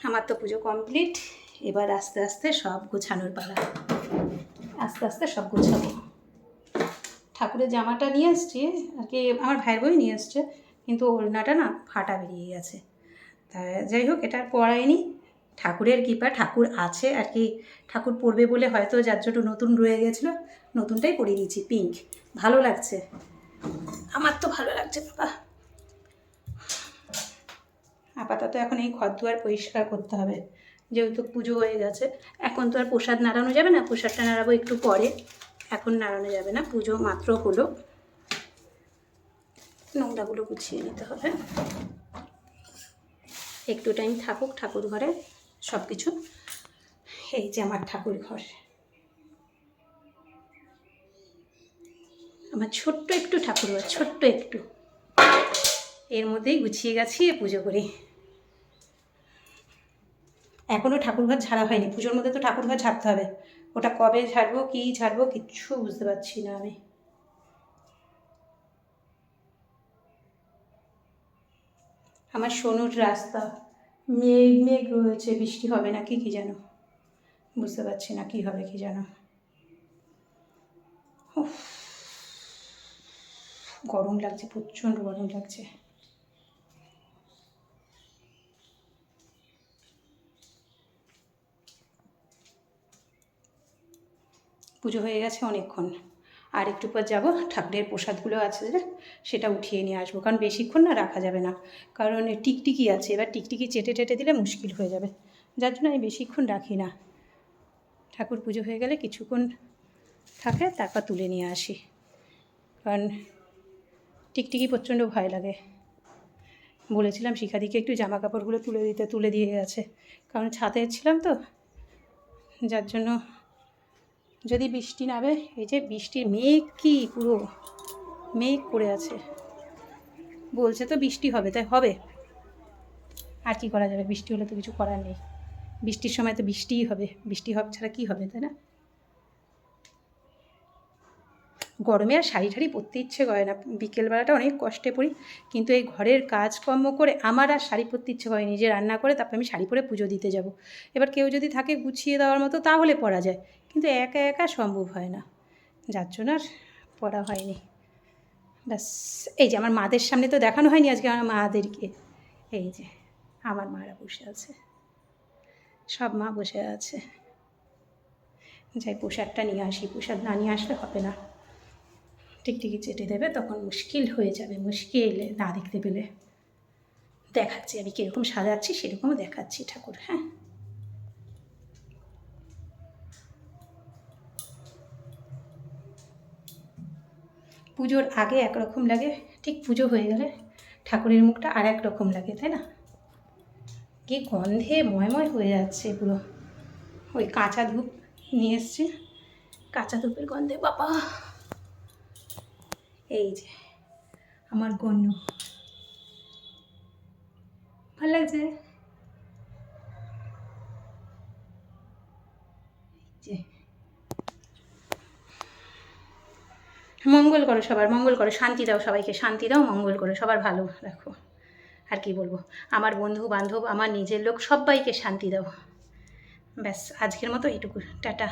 আমার তো পুজো কমপ্লিট। এবার আস্তে আস্তে সব গোছানোর পালা। আস্তে আস্তে সব গোছাবো। ঠাকুরের জামাটা নিয়ে এসছি আর কি, আমার ভাইয়ের বই নিয়ে এসছে, কিন্তু ওড়নাটা না ফাটা বেরিয়ে গেছে। তা যাই হোক, এটা আর পরাইনি। ঠাকুরের কৃপা, ঠাকুর আছে আর কি, ঠাকুর পরবে বলে হয়তো যার জন্য নতুন রয়ে গেছিলো, নতুনটাই পরিয়ে দিয়েছি, পিঙ্ক। ভালো লাগছে, আমার তো ভালো লাগছে বাবা। আপাতত এখন এই ঘর দুয়ার পরিষ্কার করতে হবে, যেহেতু পুজো হয়ে গেছে। এখন তো আর প্রসাদ নাড়ানো যাবে না, প্রসাদটা নাড়াবো একটু পরে, এখন নাড়ানো যাবে না, পুজো মাত্র হলো। নোংরাগুলো গুছিয়ে নিতে হবে, একটু টাইম থাকুক ঠাকুর ঘরে সব কিছু। এই যে আমার ঠাকুর ঘর, আমার ছোট্ট একটু ঠাকুর ঘর, ছোট্ট একটু, এর মধ্যেই গুছিয়ে গাছিয়ে পুজো করি। এখনও ঠাকুরঘর ঝাড়া হয়নি, পুজোর মধ্যে তো ঠাকুরঘর ঝাড়তে হবে। ওটা কবে ঝাড়বো, কী ঝাড়বো, কিচ্ছু বুঝতে পারছি না আমি। আমার সোনুর রাস্তা, মেঘ মেঘ রয়েছে, বৃষ্টি হবে নাকি কি যেন, বুঝতে পারছি না কি হবে কি যেন। গরম লাগছে, প্রচণ্ড গরম লাগছে। পুজো হয়ে গেছে অনেকক্ষণ, আর একটু পর যাবো, ঠাকুরের প্রসাদগুলো আছে যে সেটা উঠিয়ে নিয়ে আসবো, কারণ বেশিক্ষণ না রাখা যাবে না, কারণ টিকটিকি আছে, এবার টিকটিকি চেটে টেটে দিলে মুশকিল হয়ে যাবে, যার জন্য আমি বেশিক্ষণ রাখি না। ঠাকুর পুজো হয়ে গেলে কিছুক্ষণ থাকে, তারপর তুলে নিয়ে আসি, কারণ টিকটিকি প্রচণ্ড ভয় লাগে। বলেছিলাম শিখাদিকে একটু জামা কাপড়গুলো তুলে দিতে, তুলে দিয়ে গেছে, কারণ ছাদে ছিলাম তো, যার জন্য। যদি বৃষ্টি নামে, এই যে বৃষ্টির মেঘ, কি পুরো মেঘ করে আছে, বলছে তো বৃষ্টি হবে, তাই হবে, আর কি করা যাবে, বৃষ্টি হলে তো কিছু করার নেই, বৃষ্টির সময় তো বৃষ্টিই হবে, বৃষ্টি হবে ছাড়া কী হবে, তাই না? গরমে আর শাড়ি ঠাড়ি পরতে ইচ্ছে করে না, বিকেলবেলাটা অনেক কষ্টে পড়ি, কিন্তু এই ঘরের কাজকর্ম করে আমার আর শাড়ি পরতে ইচ্ছে হয়নি, যে রান্না করে তারপরে আমি শাড়ি পরে পুজো দিতে যাব। এবার কেউ যদি থাকে গুছিয়ে দেওয়ার মতো তাহলে পরা যায়, কিন্তু একা একা সম্ভব হয় না, যার জন্য আর পরা হয়নি। ব্যাস, এই যে আমার মাদের সামনে তো দেখানো হয়নি আজকে আমার মাদেরকে, এই যে আমার মারা বসে আছে, সব মা বসে আছে। যাই প্রসাদটা নিয়ে আসি, প্রসাদ না নিয়ে আসলে হবে না, টিকটিকি চেটে দেবে, তখন মুশকিল হয়ে যাবে, মুশকিল না দেখতে পেলে। দেখাচ্ছি আমি কীরকম সাজাচ্ছি, সেরকমও দেখাচ্ছি ঠাকুর। হ্যাঁ, পুজোর আগে একরকম লাগে, ঠিক পুজো হয়ে গেলে ঠাকুরের মুখটা আর এক রকম লাগে, তাই না? কি গন্ধে ময়ময় হয়ে যাচ্ছে পুরো। ওই কাঁচা ধূপ নিয়ে এসছি, কাঁচা ধূপের গন্ধে বাবা। এই যে আমার গন্যু, ভালো লাগছে। যে মঙ্গল করো, সবার মঙ্গল করো, শান্তি দাও, সবাইকে শান্তি দাও, মঙ্গল করো, সবার ভালো রাখো। আর কি বলবো, আমার বন্ধু বান্ধব, আমার নিজের লোক, সবাইকে শান্তি দাও। ব্যাস, আজকের মতো এইটুকু, টাটা।